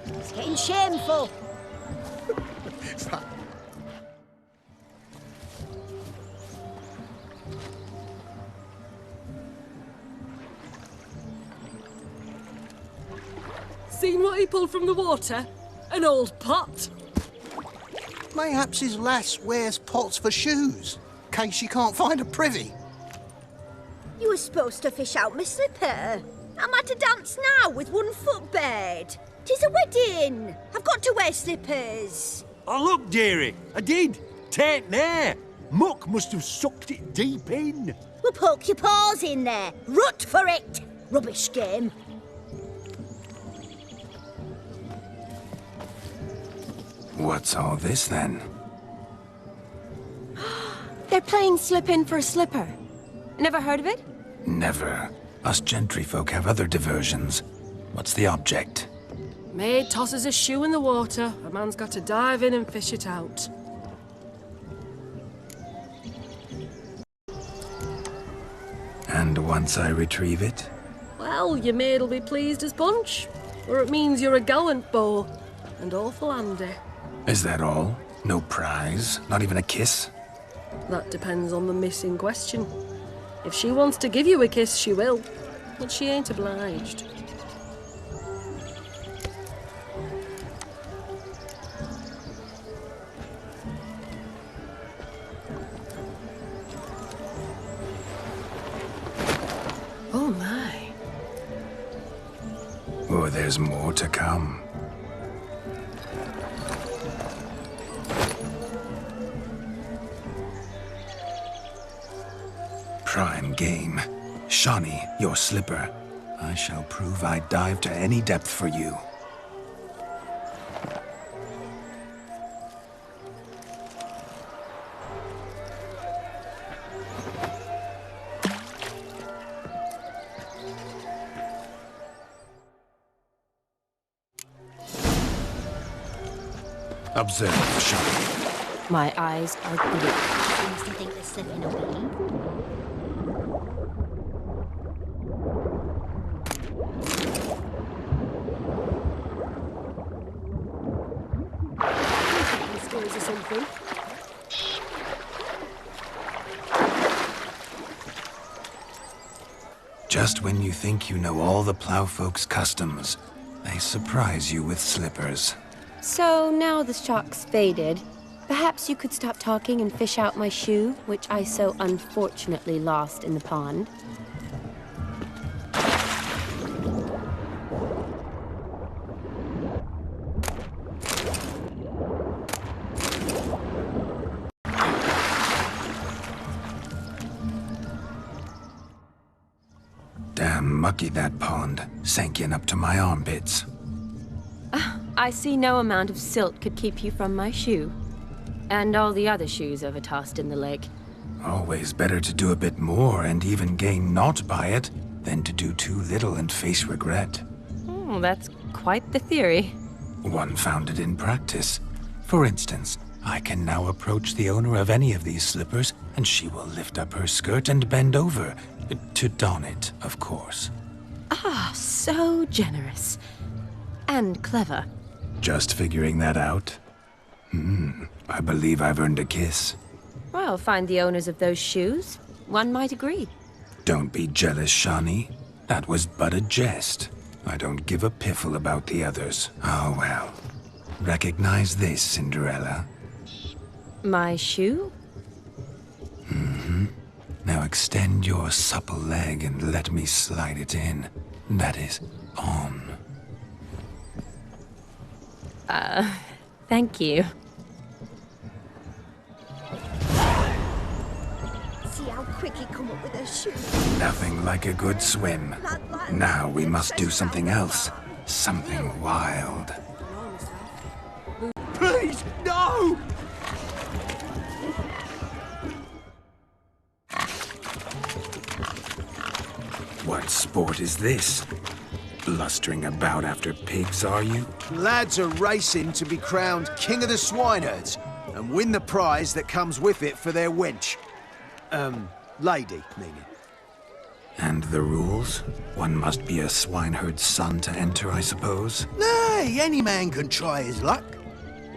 It's getting shameful. Seen what he pulled from the water? An old pot. Mayhaps his lass wears pots for shoes, in case she can't find a privy. You were supposed to fish out my slipper. I'm at a dance now with one foot bared. 'Tis a wedding. I've got to wear slippers. Oh, look, dearie, I did. Tain't there. Muck must have sucked it deep in. Well, poke your paws in there. Rut for it. Rubbish game. What's all this, then? They're playing slip-in for a slipper. Never heard of it? Never. Us gentry folk have other diversions. What's the object? Maid tosses a shoe in the water. A man's got to dive in and fish it out. And once I retrieve it? Well, your maid'll be pleased as punch. Or it means you're a gallant beau. And awful handy. Is that all? No prize? Not even a kiss? That depends on the miss in question. If she wants to give you a kiss, she will. But she ain't obliged. Oh my. Oh, there's more to come. Prime game. Shawnee, your slipper. I shall prove I'd dive to any depth for you. Observe, Shawnee. My eyes are blue. You mustn't think they're slipping away. Stories or something. Just when you think you know all the plowfolk's customs, they surprise you with slippers. So now the shock's faded. Perhaps you could stop talking and fish out my shoe, which I so unfortunately lost in the pond. Damn mucky that pond, sank in up to my armpits. I see no amount of silt could keep you from my shoe. And all the other shoes ever tossed in the lake. Always better to do a bit more and even gain naught by it than to do too little and face regret. Oh, that's quite the theory. One founded in practice. For instance, I can now approach the owner of any of these slippers, and she will lift up her skirt and bend over. To don it, of course. Ah, so generous. And clever. Just figuring that out? I believe I've earned a kiss. Well, find the owners of those shoes. One might agree. Don't be jealous, Shawnee. That was but a jest. I don't give a piffle about the others. Oh, well. Recognize this, Cinderella? My shoe? Now extend your supple leg and let me slide it in. That is, on. Thank you. See how quick he come up with a shoe. Nothing like a good swim. Now we must do something else. Something wild. Please, no! What sport is this? Blustering about after pigs, are you? Lads are racing to be crowned King of the Swineherds and win the prize that comes with it for their wench. Lady, meaning. And the rules? One must be a swineherd's son to enter, I suppose? Nay, any man can try his luck.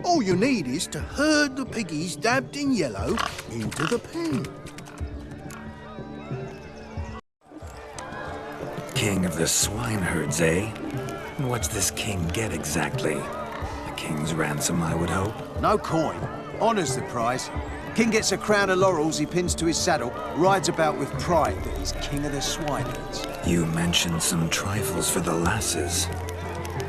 All you need is to herd the piggies dabbed in yellow into the pen. King of the swineherds, eh? And what's this king get exactly? A king's ransom, I would hope. No coin. Honour's the prize. King gets a crown of laurels he pins to his saddle, rides about with pride that he's king of the swineherds. You mentioned some trifles for the lasses.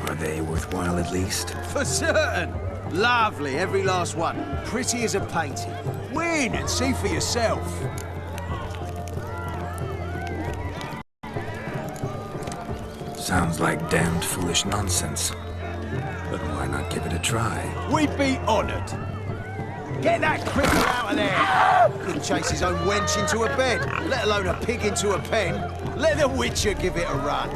Are they worthwhile at least? For certain! Lovely, every last one. Pretty as a painting. Win and see for yourself. Sounds like damned foolish nonsense. But why not give it a try? We'd be honoured. Get that cripple out of there! Couldn't chase his own wench into a bed, let alone a pig into a pen. Let the Witcher give it a run.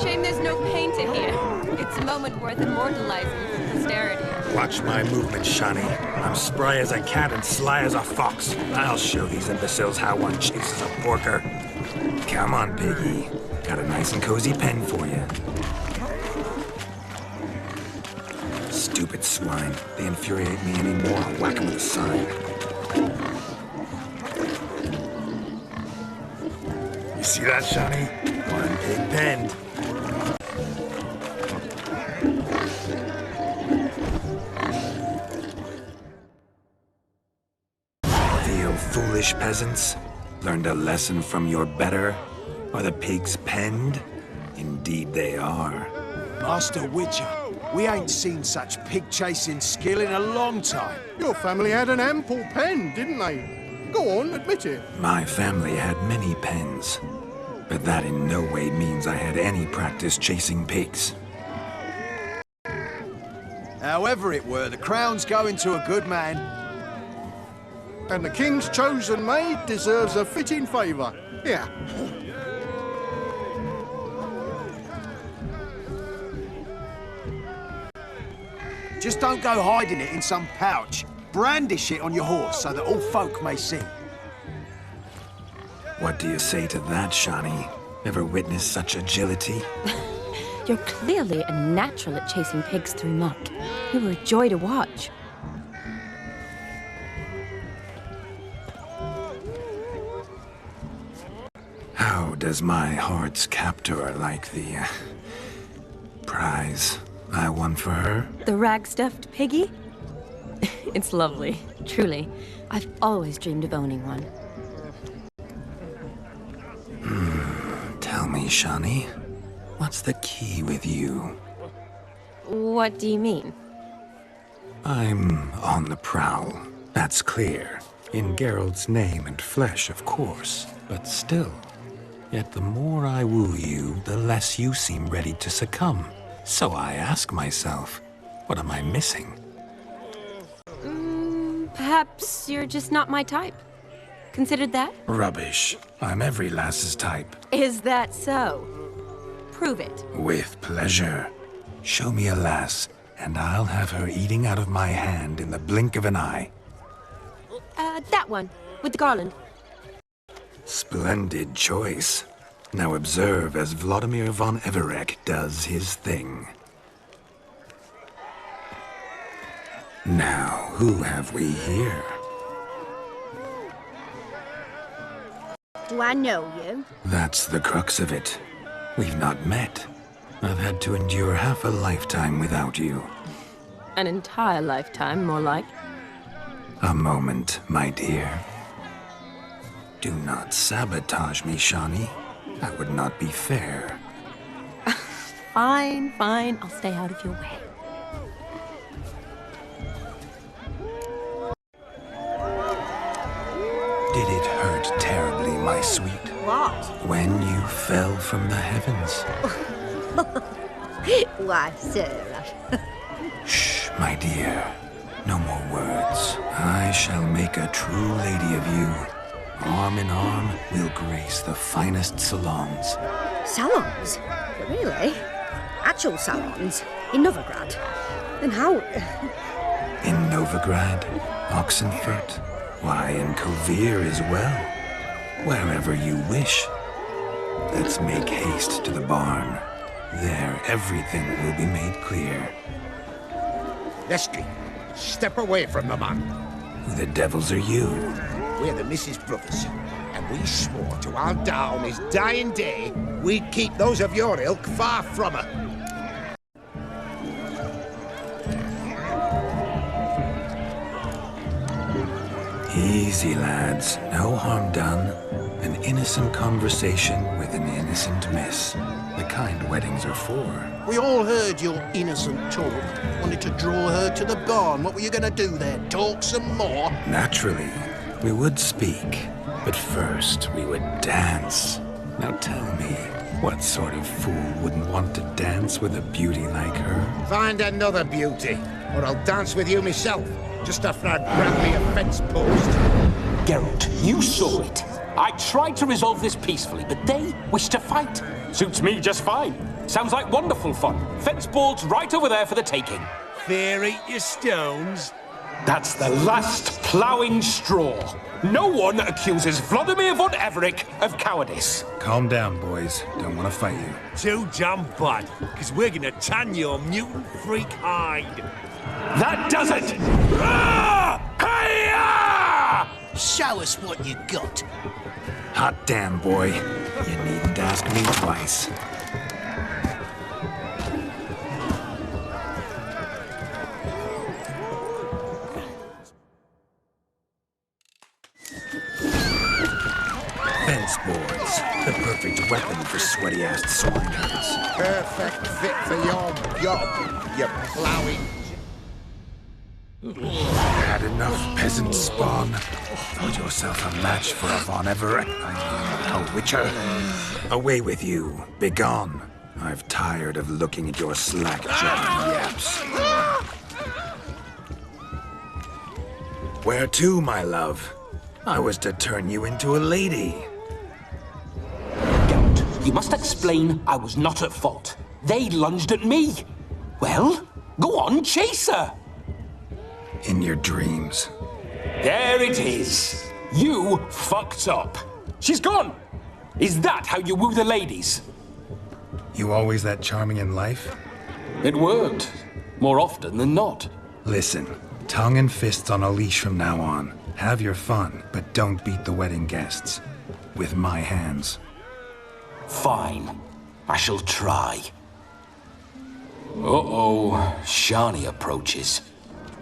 Shame there's no painter here. It's a moment worth immortalizing for posterity. Watch my movement, Shani. I'm spry as a cat and sly as a fox. I'll show these imbeciles how one chases a porker. Come on, piggy. Got a nice and cozy pen for you. Stupid swine. They infuriate me anymore. I'll whack them with a sign. You see that, Shani? One pig penned. Foolish peasants, learned a lesson from your better? Are the pigs penned? Indeed they are. Master Witcher, we ain't seen such pig-chasing skill in a long time. Your family had an ample pen, didn't they? Go on, admit it. My family had many pens, but that in no way means I had any practice chasing pigs. However it were, the crown's going to a good man. And the king's chosen maid deserves a fitting favour. Here. Just don't go hiding it in some pouch. Brandish it on your horse so that all folk may see. What do you say to that, Shani? Ever witnessed such agility? You're clearly a natural at chasing pigs through muck. You were a joy to watch. How does my heart's captor like the prize I won for her? The rag-stuffed piggy? It's lovely, truly. I've always dreamed of owning one. Tell me, Shani, what's the key with you? What do you mean? I'm on the prowl, that's clear. In Geralt's name and flesh, of course, but still. Yet the more I woo you, the less you seem ready to succumb. So I ask myself, what am I missing? Perhaps you're just not my type. Considered that? Rubbish. I'm every lass's type. Is that so? Prove it. With pleasure. Show me a lass, and I'll have her eating out of my hand in the blink of an eye. That one, with the garland. Splendid choice. Now observe as Vladimir von Everek does his thing. Now, who have we here? Do I know you? That's the crux of it. We've not met. I've had to endure half a lifetime without you. An entire lifetime, more like. A moment, my dear. Do not sabotage me, Shani. That would not be fair. Fine, fine. I'll stay out of your way. Did it hurt terribly, my sweet? What? When you fell from the heavens? Why, Sarah. Shh, my dear. No more words. I shall make a true lady of you. Arm in arm, we'll grace the finest salons. Salons? Really? Actual salons? In Novigrad? Then how? In Novigrad, Oxenfurt, why, in Kovir as well. Wherever you wish. Let's make haste to the barn. There, everything will be made clear. Leslie, step away from the man. Who the devils are you? We're the Mrs. Brothers, and we swore to our Da on his dying day we'd keep those of your ilk far from her. Easy, lads. No harm done. An innocent conversation with an innocent miss. The kind weddings are for. We all heard your innocent talk. Wanted to draw her to the barn. What were you going to do there? Talk some more? Naturally, we would speak. But first, we would dance. Now tell me, what sort of fool wouldn't want to dance with a beauty like her? Find another beauty, or I'll dance with you myself, just after I'd grab me a fence post. Geralt, you saw it. I tried to resolve this peacefully, but they wish to fight. Suits me just fine. Sounds like wonderful fun. Fence boards right over there for the taking. Fear eat your stones. That's the last ploughing straw. No one accuses Vladimir von Everett of cowardice. Calm down, boys. Don't want to fight you. Too damn bad, because we're gonna tan your mutant freak hide. That does it! Ah! Hi-ya! Show us what you got. Hot damn, boy. You needn't ask me twice. Fence boards. The perfect weapon for sweaty-assed swineherds. Perfect fit for your job, you ploughing. Had enough, peasant spawn. Thought yourself a match for a Von Everett. A witcher. Away with you. Begone. I've tired of looking at your slack-jawed yaps. Where to, my love? I was to turn you into a lady. Geralt, you must explain I was not at fault. They lunged at me. Well, go on, chase her. In your dreams. There it is. You fucked up. She's gone. Is that how you woo the ladies? You always that charming in life? It worked. More often than not. Listen, tongue and fists on a leash from now on. Have your fun, but don't beat the wedding guests. With my hands. Fine. I shall try. Uh-oh. Shani approaches.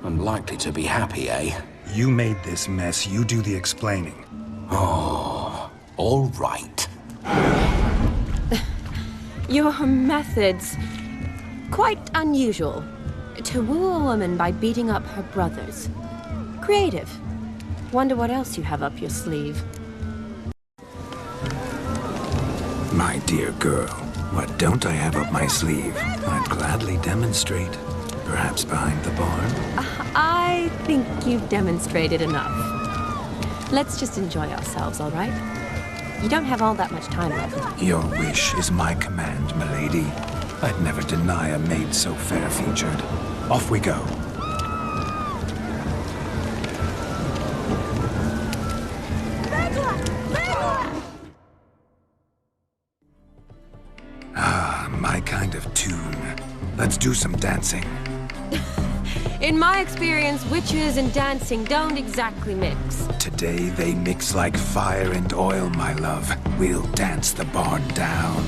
Unlikely to be happy, eh? You made this mess. You do the explaining. Oh, all right. Your methods... quite unusual. To woo a woman by beating up her brothers. Creative. Wonder what else you have up your sleeve. My dear girl, what don't I have up my sleeve? I'd gladly demonstrate. Perhaps behind the barn? I think you've demonstrated enough. Let's just enjoy ourselves, all right? You don't have all that much time left. Your wish is my command, milady. I'd never deny a maid so fair-featured. Off we go. Ah, my kind of tune. Let's do some dancing. In my experience, witches and dancing don't exactly mix. Today they mix like fire and oil, my love. We'll dance the barn down.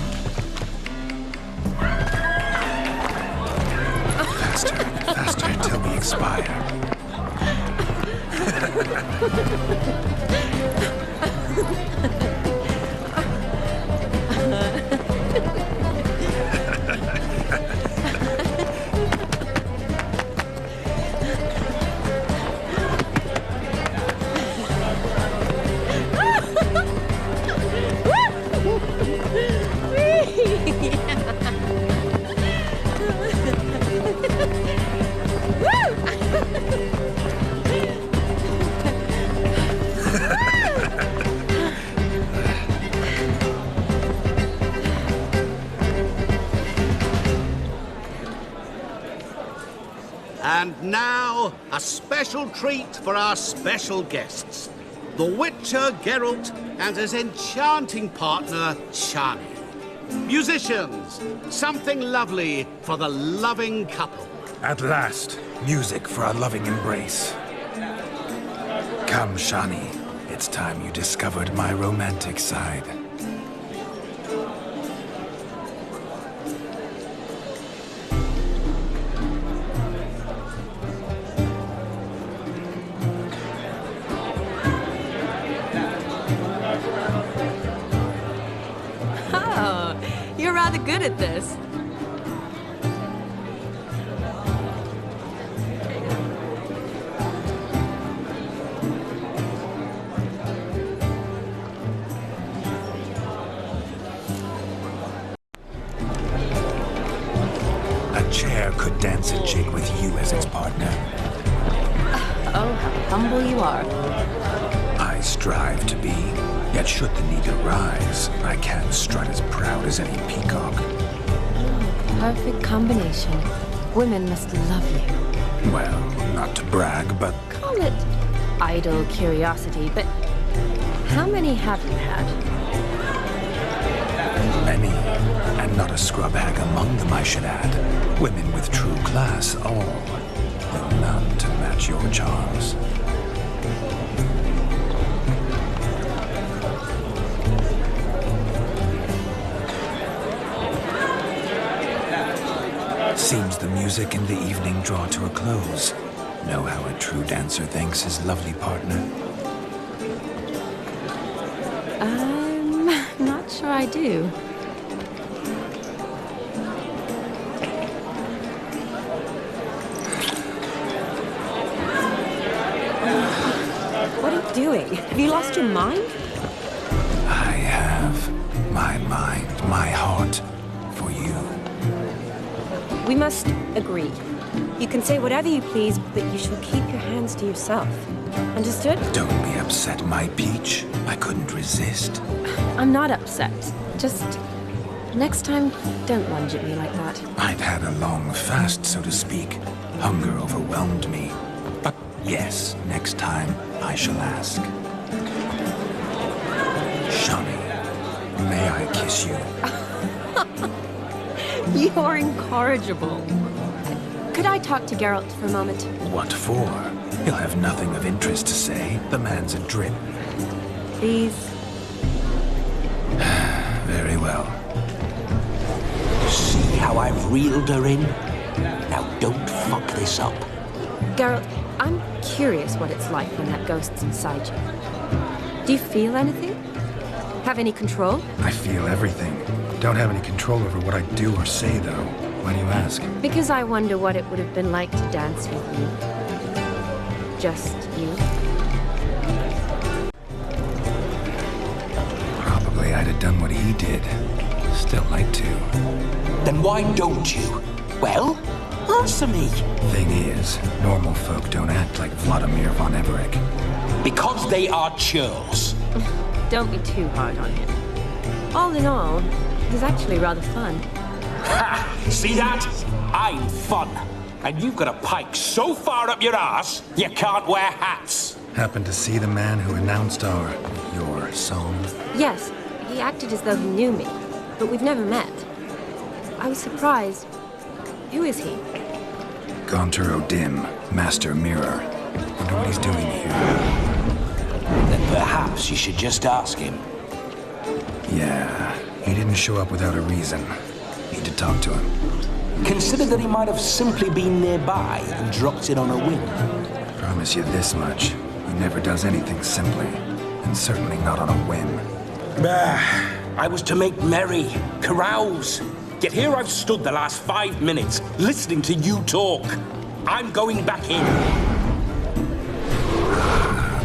Faster, faster until we expire. And now, a special treat for our special guests. The Witcher, Geralt, and his enchanting partner, Shani. Musicians, something lovely for the loving couple. At last, music for a loving embrace. Come, Shani. It's time you discovered my romantic side. Oh, you're rather good at this. A chair could dance a jig with you as its partner. Oh, how humble you are. I strive to be, yet should the need arise, I can strut as proud as any peacock. Perfect combination. Women must love you. Well, not to brag, but Call it idle curiosity, but how many have you had? many, and not a scrub hag among them, I should add. Women with true class, all, though none to match your charms. Seems the music and the evening draw to a close. Know how a true dancer thanks his lovely partner? I'm not sure I do. What are you doing? Have you lost your mind? I have my mind, my heart for you. We must agree. You can say whatever you please, but you shall keep your hands to yourself. Understood? Don't be upset, my peach. I couldn't resist. I'm not upset. Just next time, don't lunge at me like that. I'd had a long fast, so to speak. Hunger overwhelmed me. But yes, next time I shall ask. Shani, may I kiss you? You're incorrigible. Could I talk to Geralt for a moment? What for? He'll have nothing of interest to say. The man's adrip. Please. Very well. See how I've reeled her in? Now don't fuck this up. Geralt, I'm curious what it's like when that ghost's inside you. Do you feel anything? Have any control? I feel everything. Don't have any control over what I do or say, though. Why do you ask? Because I wonder what it would have been like to dance with you. Just you. Probably I'd have done what he did. Still like to. Then why don't you? Well, answer me. Thing is, normal folk don't act like Vladimir von Everett. Because they are churls. Don't be too hard on him. All in all, he's actually rather fun. Ha! See that? I'm fun. And you've got a pike so far up your ass, you can't wear hats. Happened to see the man who announced your song? Yes, he acted as though he knew me, but we've never met. I was surprised. Who is he? Gaunter O'Dim, Master Mirror. Wonder what he's doing here. Then perhaps you should just ask him. Yeah, he didn't show up without a reason. Need to talk to him. Consider that he might have simply been nearby and dropped in on a whim. Promise you this much. He never does anything simply. And certainly not on a whim. I was to make merry, carouse. Yet here I've stood the last 5 minutes, listening to you talk. I'm going back in.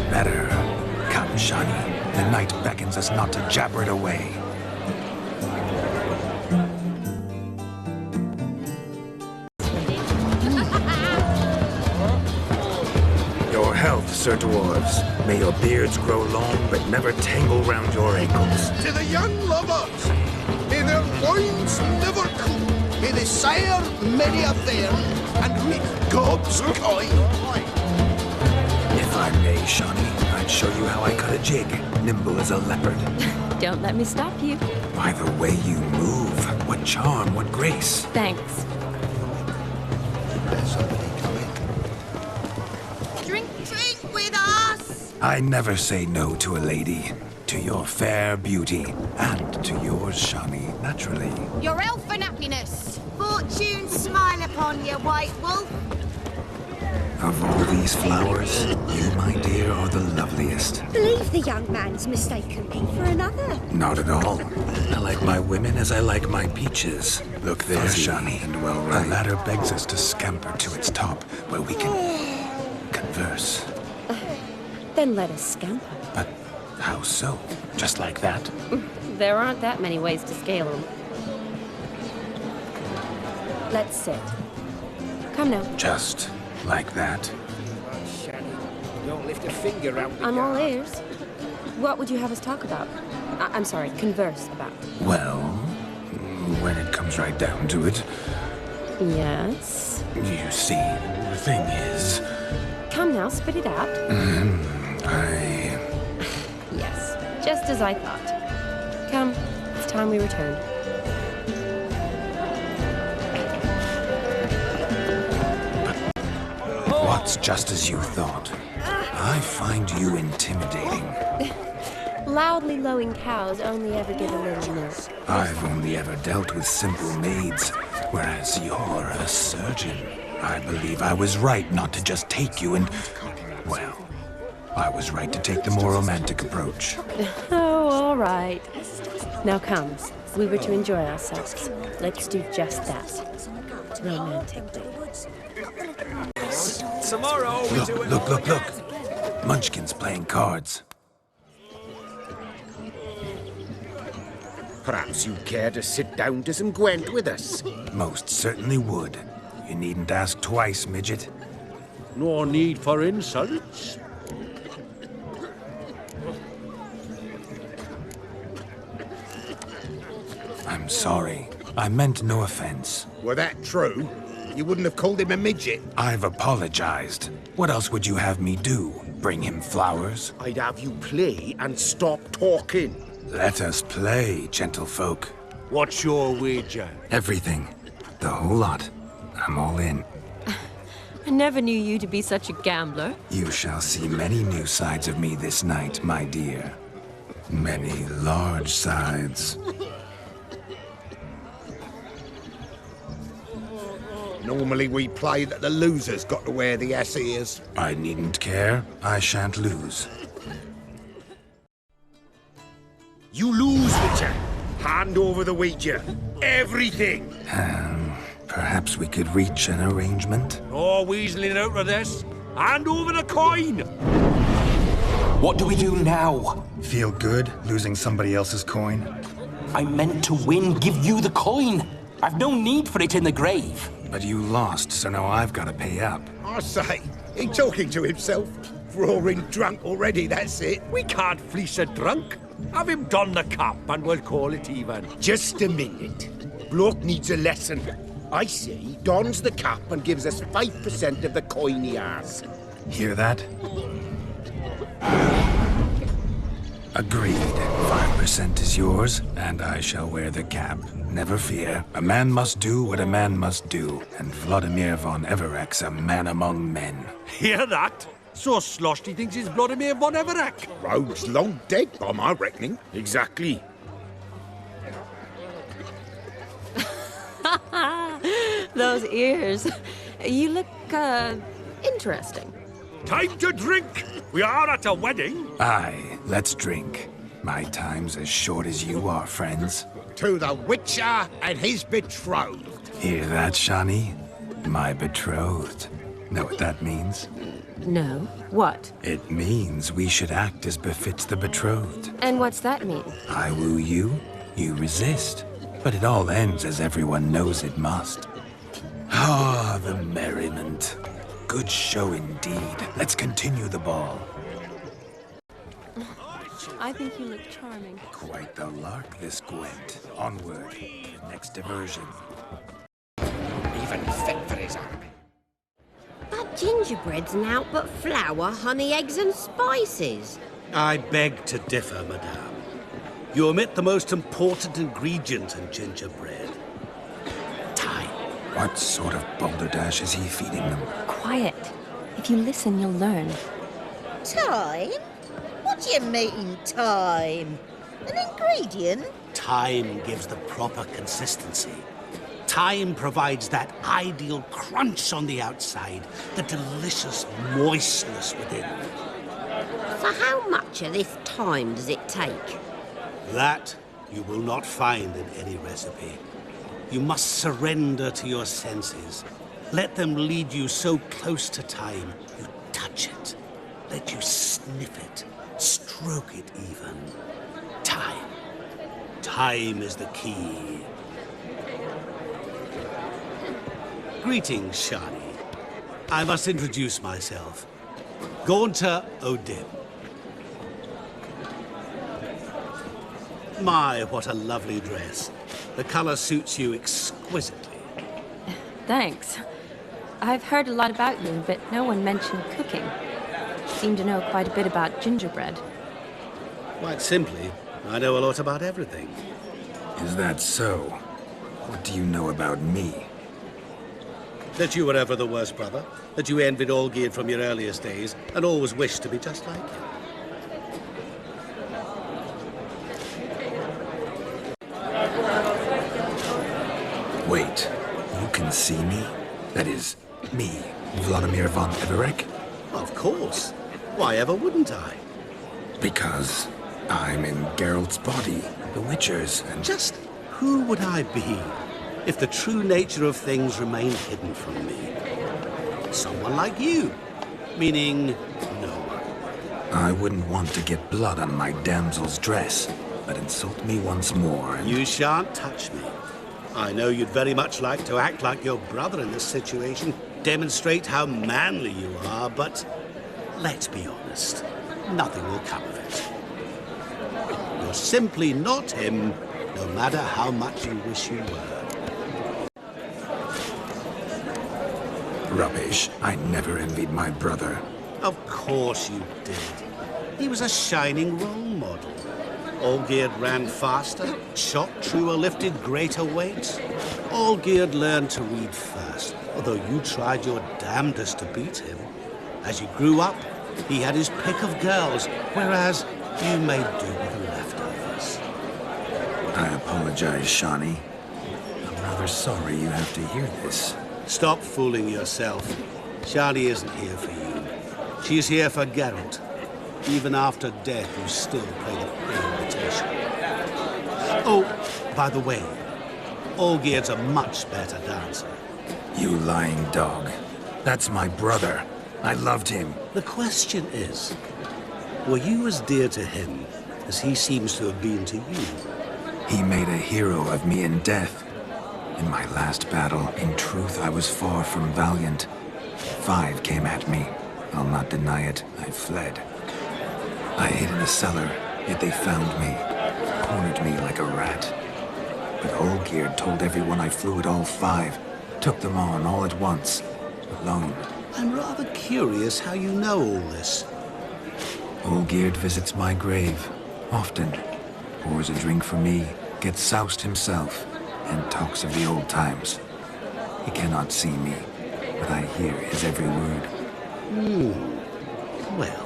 Better. Come, Shani. The night beckons us not to jabber it away. Your health, Sir Dwarves. May your beards grow long, but never tangle round your ankles. To the young lovers, may their loins never cool May the sire many a bairn and make God's coin. If I may, Shawnee, I'd show you how I cut a jig, nimble as a leopard. Don't let me stop you. By the way you move, what charm, what grace. Thanks. There's somebody coming. Drink with us! I never say no to a lady. To your fair beauty, and to yours, Shawnee, naturally. Your elfin happiness. Fortune smile upon you, White Wolf. Of all these flowers, you, my dear, are the loveliest. Believe the young man's mistaken me for another. Not at all. I like my women as I like my peaches. Look there, Shawnee, and well right. The ladder begs us to scamper to its top, where we can converse. Then let us scamper. But how so? Just like that? There aren't that many ways to scale them. Let's sit. Come now. Just like that? Don't lift a finger out. I'm all ears. What would you have us talk about? I'm sorry, converse about. Well, when it comes right down to it, Yes? you see, the thing is... Come now, spit it out. Yes, just as I thought. Come, it's time we return. What's just as you thought? I find you intimidating. Loudly lowing cows only ever give a little milk. I've only ever dealt with simple maids, whereas you're a surgeon. I believe I was right not to just take you and... Well, I was right to take the more romantic approach. Oh, all right. Now come, we were to enjoy ourselves. Let's do just that. Romantically. Tomorrow we do it. Look. Munchkin's playing cards. Perhaps you'd care to sit down to some Gwent with us. Most certainly would. You needn't ask twice, midget. No need for insults. I'm sorry. I meant no offense. Were that true, you wouldn't have called him a midget. I've apologized. What else would you have me do? Bring him flowers? I'd have you play and stop talking. Let us play, gentlefolk. What's your wager? Everything. The whole lot. I'm all in. I never knew you to be such a gambler. You shall see many new sides of me this night, my dear. Many large sides. Normally we play that the loser's got to wear the ass ears. I needn't care. I shan't lose. You lose, Witcher. Hand over the wager. Everything. Perhaps we could reach an arrangement? No weaseling out of this. Hand over the coin. What do we do now? Feel good losing somebody else's coin? I meant to win, give you the coin. I've no need for it in the grave. But you lost, so now I've got to pay up. I say, he talking to himself. Roaring drunk already, that's it. We can't fleece a drunk. Have him don the cap and we'll call it even. Just a minute. Bloke needs a lesson. I say he dons the cap and gives us 5% of the coin he has. Hear that? Agreed. 5% is yours, and I shall wear the cap. Never fear. A man must do what a man must do, and Vladimir von Everek's a man among men. Hear that? So sloshed he thinks he's Vladimir von Everek. Rogue's long dead, by my reckoning. Exactly. Those ears. You look, interesting. Time to drink. We are at a wedding. Aye, let's drink. My time's as short as you are, friends. To the Witcher and his betrothed. Hear that, Shawnee? My betrothed. Know what that means? No. What? It means we should act as befits the betrothed. And what's that mean? I woo you, you resist. But it all ends as everyone knows it must. Ah, the merriment. Good show indeed. Let's continue the ball. I think you look charming. Quite the lark, this Gwent. Onward. Next diversion. even fit for his army. But gingerbread's naught but flour, honey, eggs and spices. I beg to differ, madame. You omit the most important ingredient in gingerbread. Time. What sort of balderdash is he feeding them? Quiet. If you listen, you'll learn. Time? What do you mean, time? An ingredient? Time gives the proper consistency. Time provides that ideal crunch on the outside, the delicious moistness within. So how much of this time does it take? That you will not find in any recipe. You must surrender to your senses. Let them lead you so close to time, you touch it. Let you sniff it, stroke it even. Time. Time is the key. Greetings, Shani. I must introduce myself. Gaunter O'Dim. My, what a lovely dress. The color suits you exquisitely. Thanks. I've heard a lot about you, but no one mentioned cooking. You seem to know quite a bit about gingerbread. Quite simply, I know a lot about everything. Is that so? What do you know about me? That you were ever the worst brother, that you envied Olgierd from your earliest days, and always wished to be just like him. Wait, you can see me? That is, me, Vladimir von Everek? Of course. Why ever wouldn't I? Because I'm in Geralt's body, the Witcher's, and... Just who would I be if the true nature of things remained hidden from me? Someone like you, meaning no one. I wouldn't want to get blood on my damsel's dress, but insult me once more and... You shan't touch me. I know you'd very much like to act like your brother in this situation, demonstrate how manly you are, but let's be honest, nothing will come of it. You're simply not him, no matter how much you wish you were. Rubbish. I never envied my brother. Of course you did. He was a shining role model. Olgierd ran faster, shot truer, lifted greater weights. Olgierd learned to read first, although you tried your damnedest to beat him. As you grew up, he had his pick of girls, whereas you made do with the leftovers. I apologize, Shani. I'm rather sorry you have to hear this. Stop fooling yourself. Shani isn't here for you. She's here for Geralt. Even after death, you still play the invitation. Oh, by the way, Olgierd's a much better dancer. You lying dog. That's my brother. I loved him. The question is, were you as dear to him as he seems to have been to you? He made a hero of me in death. In my last battle, in truth, I was far from valiant. 5 came at me. I'll not deny it. I fled. I hid in a cellar, yet they found me, cornered me like a rat. But Olgierd told everyone I flew at all 5, took them on all at once, alone. I'm rather curious how you know all this. Olgierd visits my grave, often, pours a drink for me, gets soused himself, and talks of the old times. He cannot see me, but I hear his every word. Well,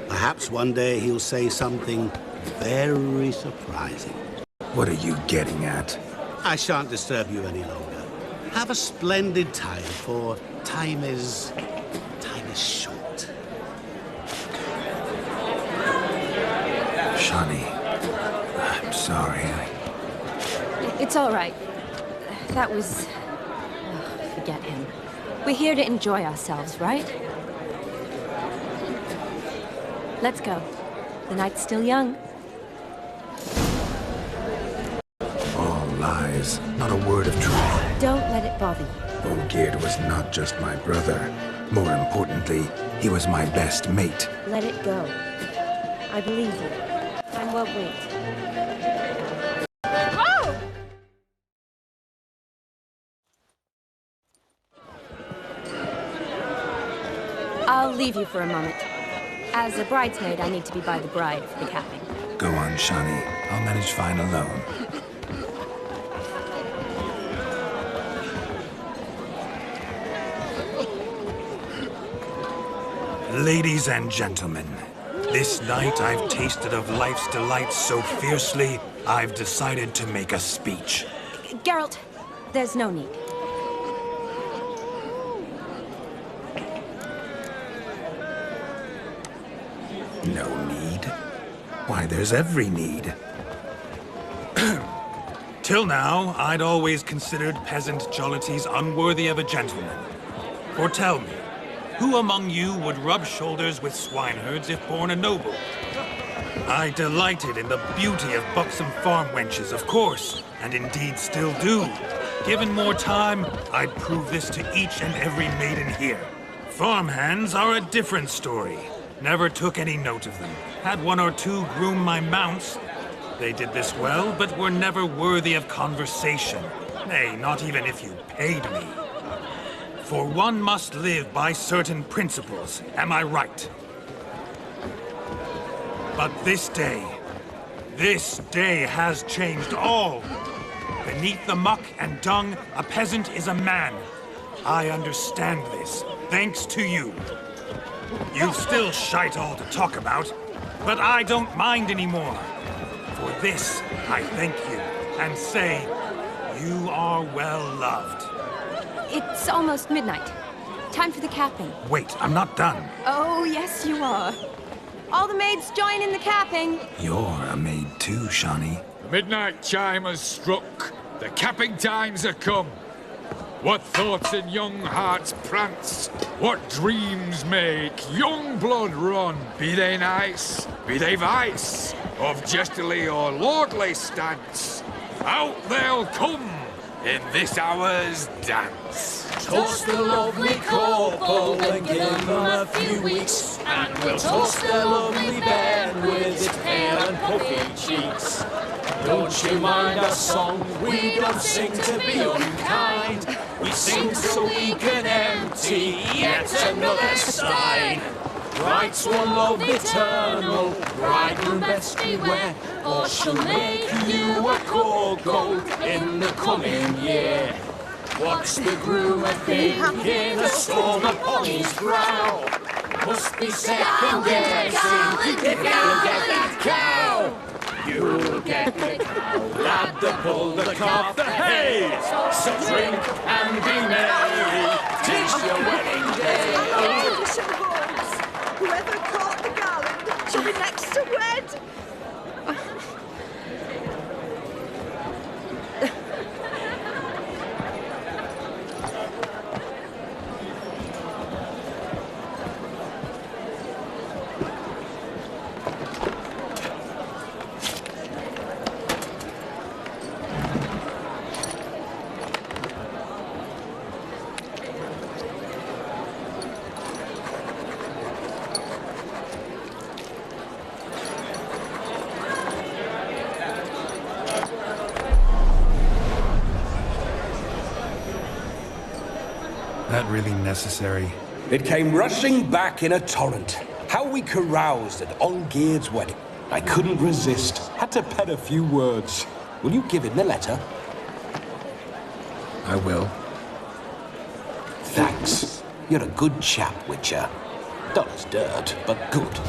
perhaps one day he'll say something very surprising. What are you getting at? I shan't disturb you any longer. Have a splendid time, for time is short. Shani, I'm sorry. It's all right. That was... Oh, forget him. We're here to enjoy ourselves, right? Let's go. The night's still young. All lies, not a word of truth. Don't let it bother you. Olgierd was not just my brother. More importantly, he was my best mate. Let it go. I believe you. Time won't wait. I'll leave you for a moment. As a bridesmaid, I need to be by the bride for the capping. Go on, Shani. I'll manage fine alone. Ladies and gentlemen, this night I've tasted of life's delights so fiercely, I've decided to make a speech. Geralt, there's no need. No need? Why, there's every need. Till now, I'd always considered peasant jollities unworthy of a gentleman. For tell me, who among you would rub shoulders with swineherds if born a noble? I delighted in the beauty of buxom farm wenches, of course, and indeed still do. Given more time, I'd prove this to each and every maiden here. Farmhands are a different story. Never took any note of them. Had one or two groom my mounts. They did this well, but were never worthy of conversation. Nay, not even if you paid me. For one must live by certain principles, am I right? But this day has changed all. Beneath the muck and dung, a peasant is a man. I understand this, thanks to you. You've still shite all to talk about, but I don't mind anymore. For this, I thank you, and say, you are well loved. It's almost midnight. Time for the capping. Wait, I'm not done. Oh, yes, you are. All the maids join in the capping. You're a maid too, Shani. The midnight chime has struck. The capping times are come. What thoughts in young hearts prance? What dreams make young blood run? Be they nice, be they vice, of jestily or lordly stance, out they'll come in this hour's dance. Toast the lovely couple and give them a few weeks, and we'll toast the lovely bed with its pale and puffy cheeks. Don't you mind our song? We don't sing to be unkind. We sing so we can empty yet another stein. Bride's one love eternal, bridegroom best beware, or she'll make you a cold gold in the coming year. What's the groom a thinking, a storm upon his brow? Must be second guessing if you get that cow. You'll get the cow, lad, the bull, the calf, the hay. So drink and be merry, 'tis your wedding day. Whoever caught the garland shall be next to wed. That really necessary? It came rushing back in a torrent. How we caroused at Olgierd's wedding. I couldn't resist. Had to pen a few words. Will you give him the letter? I will. Thanks. You're a good chap, Witcher. Dull as dirt, but good.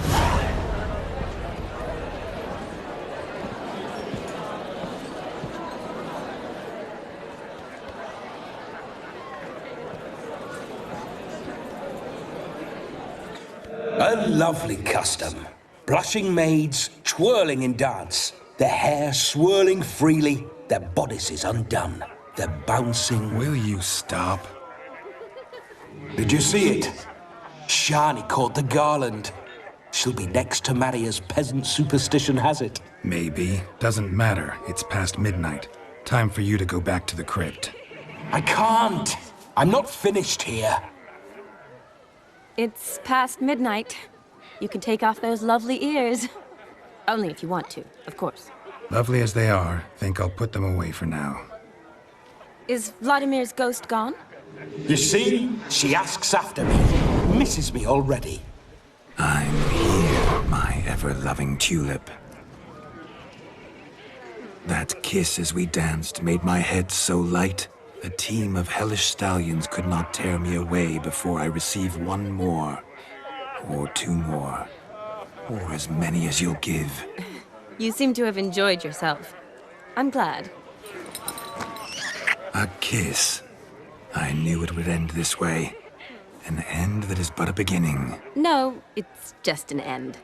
A lovely custom. Blushing maids, twirling in dance. Their hair swirling freely, their bodices undone. They're bouncing. Will you stop? Did you see it? Shani caught the garland. She'll be next to marry as peasant superstition has it. Maybe. Doesn't matter. It's past midnight. Time for you to go back to the crypt. I can't. I'm not finished here. It's past midnight. You can take off those lovely ears. Only if you want to, of course. Lovely as they are, think I'll put them away for now. Is Vladimir's ghost gone? You see? She asks after me. misses me already. I'm here, my ever-loving tulip. That kiss as we danced made my head so light, a team of hellish stallions could not tear me away before I receive one more, or two more, or as many as you'll give. You seem to have enjoyed yourself. I'm glad. A kiss. I knew it would end this way. An end that is but a beginning. No, it's just an end.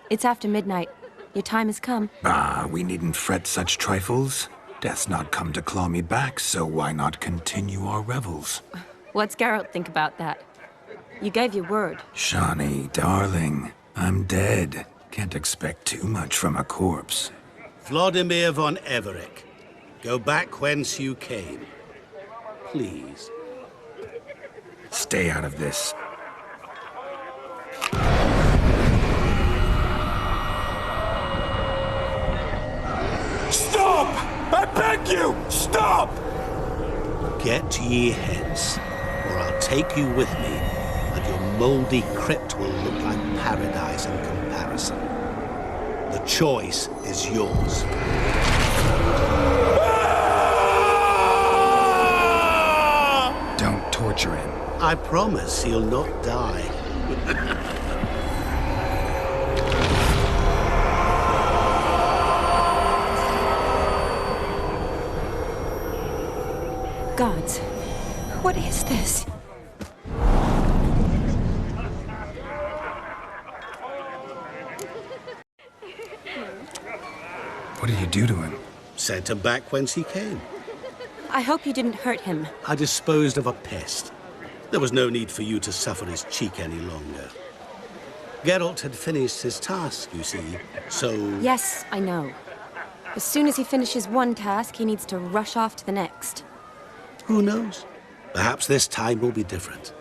It's after midnight. Your time has come. Ah, we needn't fret such trifles. Death's not come to claw me back, so why not continue our revels? What's Geralt think about that? You gave your word. Shawnee, darling, I'm dead. Can't expect too much from a corpse. Vladimir von Everett, go back whence you came. Please. Stay out of this. Stop! I beg you! Stop! Get ye hence, or I'll take you with me, and your mouldy crypt will look like paradise in comparison. The choice is yours. Don't torture him. I promise he'll not die. Gods, what is this? What did you do to him? Sent him back whence he came. I hope you didn't hurt him. I disposed of a pest. There was no need for you to suffer his cheek any longer. Geralt had finished his task, you see, so... Yes, I know. As soon as he finishes one task, he needs to rush off to the next. Who knows? Perhaps this time will be different.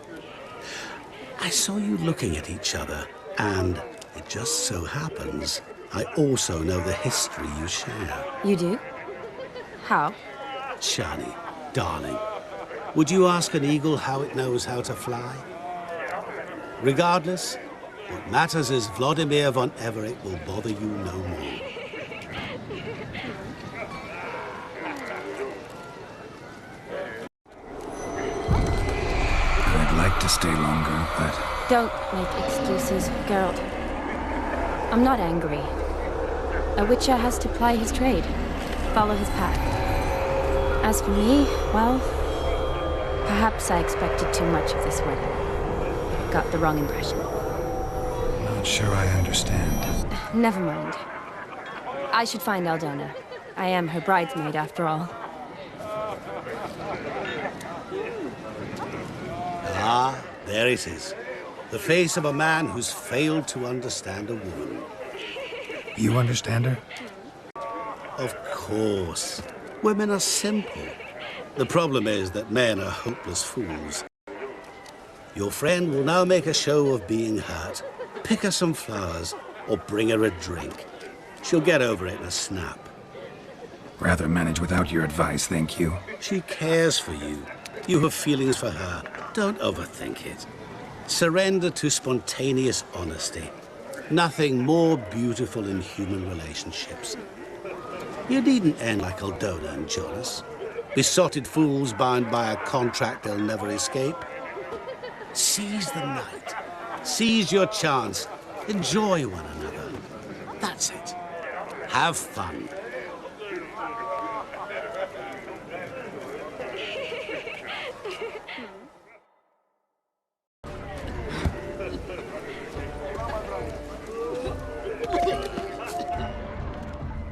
I saw you looking at each other, and it just so happens I also know the history you share. You do? How? Shani, darling, would you ask an eagle how it knows how to fly? Regardless, what matters is Vladimir von Everett will bother you no more. I'd like to stay longer, but... Don't make excuses, Geralt. I'm not angry. A witcher has to ply his trade, follow his path. As for me, well, perhaps I expected too much of this wedding. Got the wrong impression. Not sure I understand. Never mind. I should find Aldona. I am her bridesmaid, after all. Ah, there it is. The face of a man who's failed to understand a woman. You understand her? Of course. Women are simple. The problem is that men are hopeless fools. Your friend will now make a show of being hurt. Pick her some flowers, or bring her a drink. She'll get over it in a snap. Rather manage without your advice, thank you. She cares for you. You have feelings for her. Don't overthink it. Surrender to spontaneous honesty. Nothing more beautiful in human relationships. You needn't end like Aldona and Jonas. Besotted fools bound by a contract they'll never escape. Seize the night. Seize your chance. Enjoy one another. That's it. Have fun.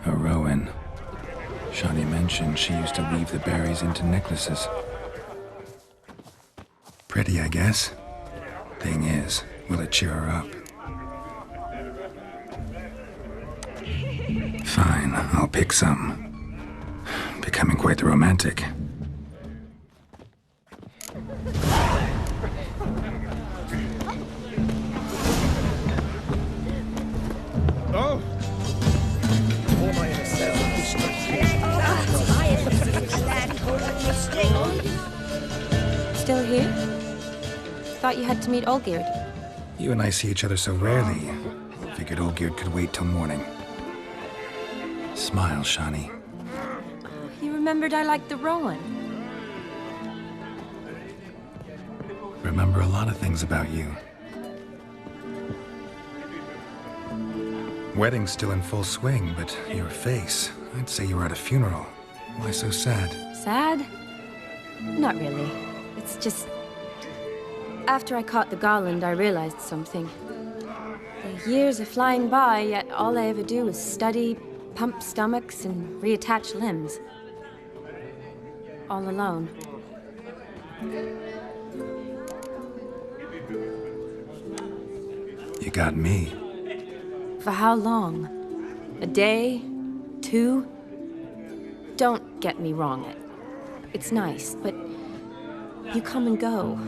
A Rowan. Shani mentioned she used to weave the berries into necklaces. Pretty, I guess. Thing is, will it cheer her up? Fine, I'll pick some. Becoming quite the romantic. Oh! Still here? Thought you had to meet Olgierd. You and I see each other so rarely. Figured Olgierd could wait till morning. Smile, Shani. You remembered I liked the Rowan. Remember a lot of things about you. Wedding's still in full swing, but your face, I'd say you were at a funeral. Why so sad? Sad? Not really. It's just... After I caught the garland, I realized something. The years are flying by, yet all I ever do is study, pump stomachs, and reattach limbs. All alone. You got me. For how long? A day? 2? Don't get me wrong. It's nice, but you come and go.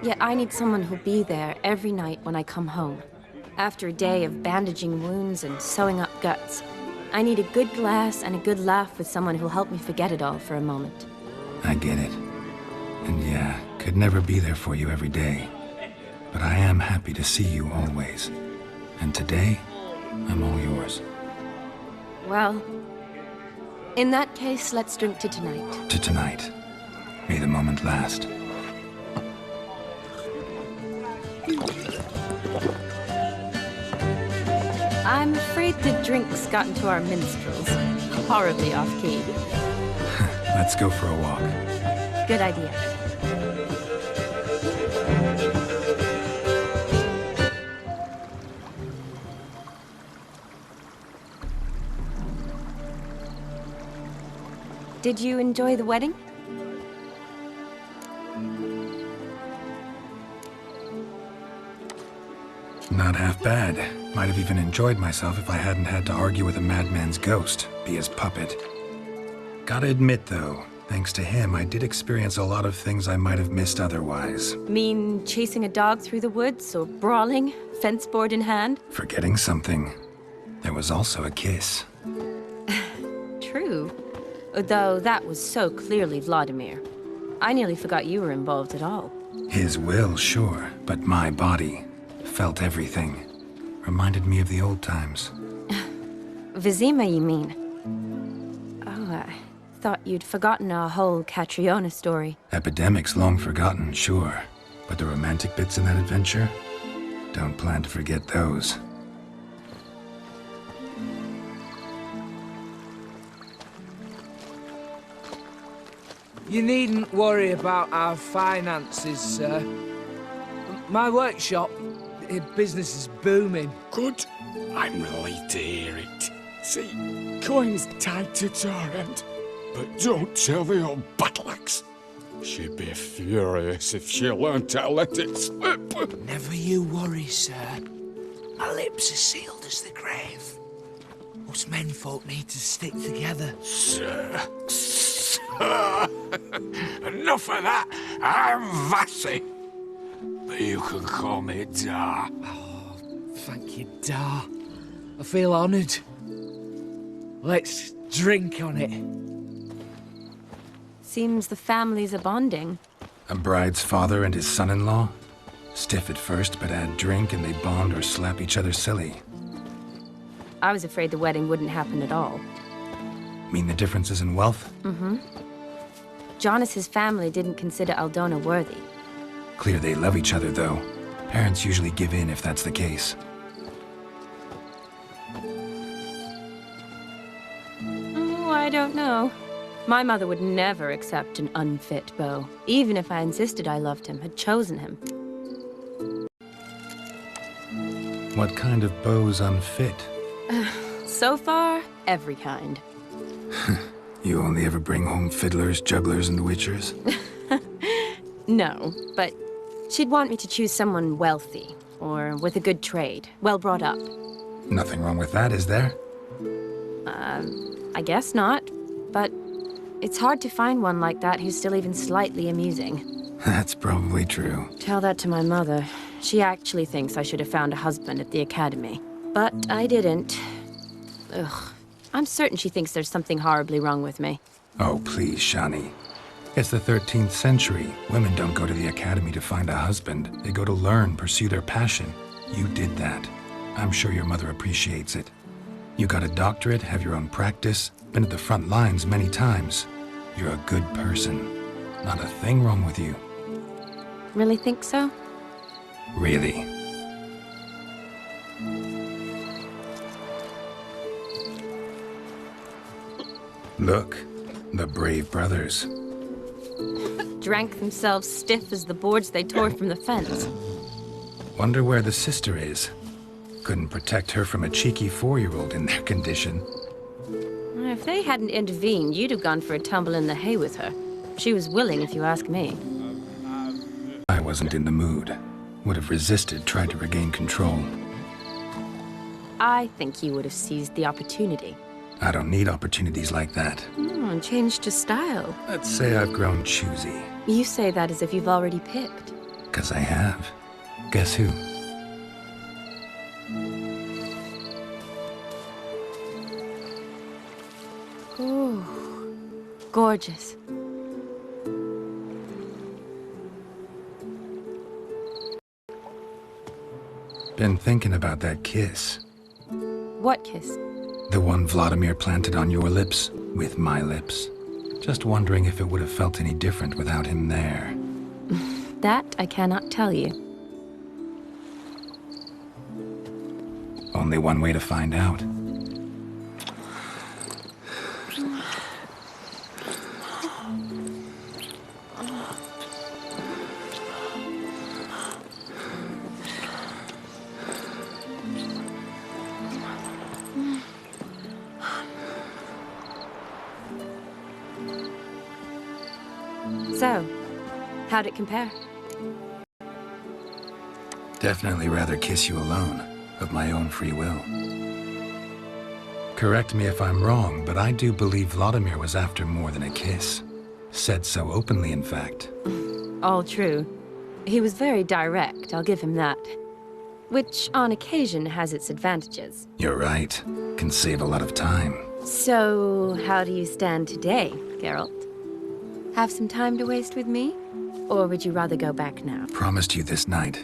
Yet I need someone who'll be there every night when I come home. After a day of bandaging wounds and sewing up guts, I need a good glass and a good laugh with someone who'll help me forget it all for a moment. I get it. And yeah, could never be there for you every day. But I am happy to see you always. And today, I'm all yours. Well, in that case, let's drink to tonight. To tonight. May the moment last. I'm afraid the drinks got into our minstrels. Horribly off-key. Let's go for a walk. Good idea. Did you enjoy the wedding? Not half bad. Might have even enjoyed myself if I hadn't had to argue with a madman's ghost, be his puppet. Gotta admit, though, thanks to him, I did experience a lot of things I might have missed otherwise. Mean chasing a dog through the woods, or brawling, fence board in hand? Forgetting something. There was also a kiss. True. Though that was so clearly Vladimir. I nearly forgot you were involved at all. His will, sure, but my body felt everything. Reminded me of the old times. Vizima, you mean? Oh, I thought you'd forgotten our whole Catriona story. Epidemics long forgotten, sure. But the romantic bits in that adventure? Don't plan to forget those. You needn't worry about our finances, sir. My workshop, business is booming. Good. I'm relieved to hear it. See, coin's tied to Torrent, but don't tell the old battleaxe. She'd be furious if she learned to let it slip. Never you worry, sir. My lips are sealed as the grave. Us menfolk need to stick together. Sir. Enough of that. I'm Vassy. But you can call me Dar. Oh, thank you, Dar. I feel honoured. Let's drink on it. Seems the families are bonding. A bride's father and his son-in-law? Stiff at first, but add drink and they bond or slap each other silly. I was afraid the wedding wouldn't happen at all. Mean the differences in wealth? Mm-hmm. Jonas's family didn't consider Aldona worthy. Clear they love each other, though. Parents usually give in if that's the case. Oh, I don't know. My mother would never accept an unfit beau, even if I insisted I loved him, had chosen him. What kind of beau's unfit? So far, every kind. You only ever bring home fiddlers, jugglers, and witchers? No, but she'd want me to choose someone wealthy, or with a good trade, well brought up. Nothing wrong with that, is there? I guess not, but it's hard to find one like that who's still even slightly amusing. That's probably true. Tell that to my mother. She actually thinks I should have found a husband at the academy. But I didn't. Ugh. I'm certain she thinks there's something horribly wrong with me. Oh, please, Shani. It's the 13th century. Women don't go to the academy to find a husband. They go to learn, pursue their passion. You did that. I'm sure your mother appreciates it. You got a doctorate, have your own practice, been at the front lines many times. You're a good person. Not a thing wrong with you. Really think so? Really. Look, the brave brothers. Drank themselves stiff as the boards they tore from the fence. Wonder where the sister is. Couldn't protect her from a cheeky 4-year-old in their condition. If they hadn't intervened, you'd have gone for a tumble in the hay with her. She was willing, if you ask me. I wasn't in the mood. Would have resisted, tried to regain control. I think you would have seized the opportunity. I don't need opportunities like that. And changed your style. Let's say I've grown choosy. You say that as if you've already picked. 'Cause I have. Guess who? Ooh, gorgeous. Been thinking about that kiss. What kiss? The one Vladimir planted on your lips, with my lips. Just wondering if it would have felt any different without him there. That I cannot tell you. Only one way to find out. So, how'd it compare? Definitely rather kiss you alone, of my own free will. Correct me if I'm wrong, but I do believe Vladimir was after more than a kiss. Said so openly, in fact. All true. He was very direct, I'll give him that. Which, on occasion, has its advantages. You're right. Can save a lot of time. So, how do you stand today, Geralt? Have some time to waste with me? Or would you rather go back now? Promised you this night.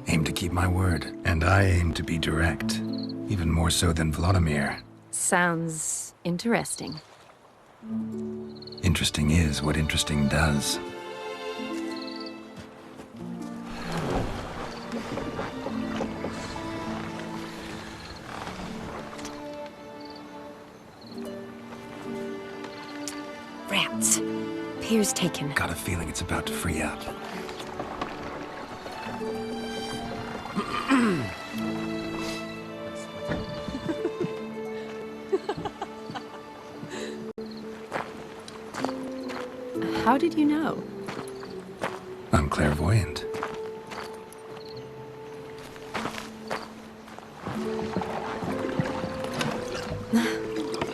Aim to keep my word. And I aim to be direct. Even more so than Vladimir. Sounds interesting. Interesting is what interesting does. Rats. Pier's taken. Got a feeling it's about to free up. How did you know? I'm clairvoyant.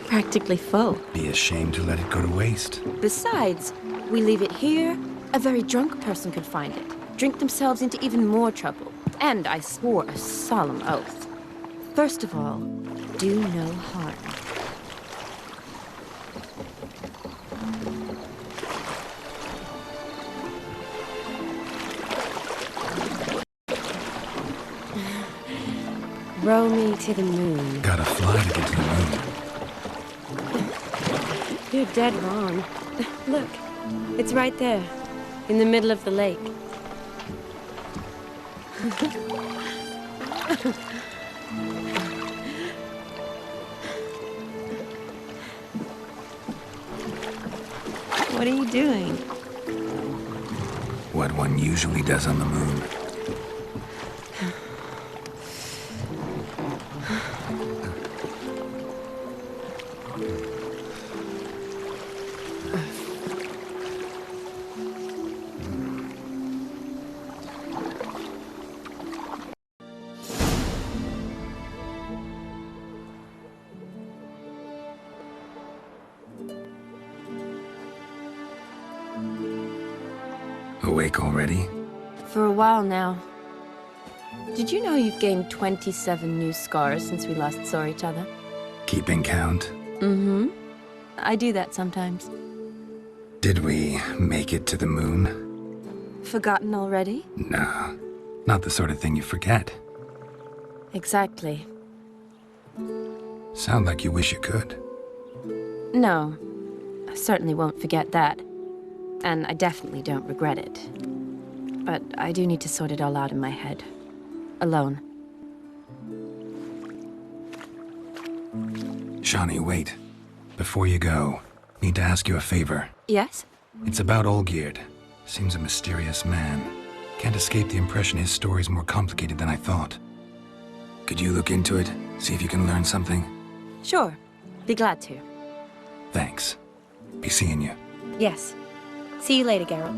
Practically full. Be ashamed to let it go to waste. Besides, we leave it here, a very drunk person could find it, drink themselves into even more trouble. And I swore a solemn oath. First of all, do no harm. Row me to the moon. Gotta fly to get to the moon. You're dead wrong. Look, it's right there, in the middle of the lake. What are you doing? What one usually does on the moon. Awake already? For a while now. Did you know you've gained 27 new scars since we last saw each other? Keeping count? Mm-hmm. I do that sometimes. Did we make it to the moon? Forgotten already? No, not the sort of thing you forget. Exactly. Sound like you wish you could. No, I certainly won't forget that. And I definitely don't regret it. But I do need to sort it all out in my head. Alone. Shani, wait. Before you go, need to ask you a favor. Yes? It's about Olgierd. Seems a mysterious man. Can't escape the impression his story's more complicated than I thought. Could you look into it? See if you can learn something? Sure. Be glad to. Thanks. Be seeing you. Yes. See you later, Geralt.